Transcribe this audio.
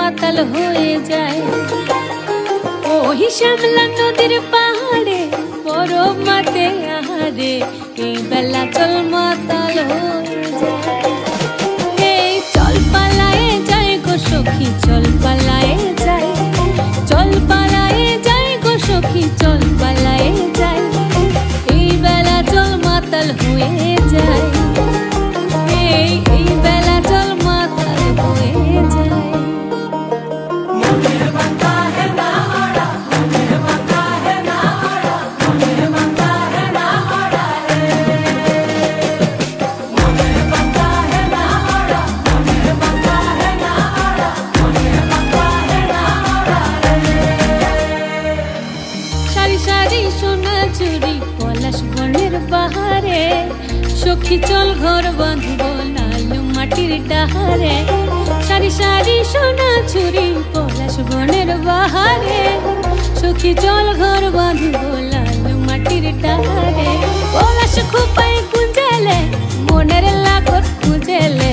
মাতাল হয়ে যায়। ওই শ্যামলা নদীর পাহাড়ে বরফ মাতে আহারে, এই বেলা চল মাতাল হয়ে যায়। এই চল পালায়ে যাই গো সখী, চল পালায়ে যাই, চল পালায়ে যাই গো সখী, চল পালায়ে যাই, এই বেলা চল মাতাল হয়ে যায়। এই বেলা চল মাতাল হয়ে যায়। সারি সারি সোনা চুরি পলাশ বনের বাহারে, সখী চল ঘর বাঁধব লাল মাটির ডাহারে। সারি সারি সোনা চুরি পলাশ বনের বাহারে, সখী চল ঘর বাঁধব লাল মাটির ডাহারে। পলাশ খোপায় গুঞ্জেলে মনের লাগত খুঁজেলে,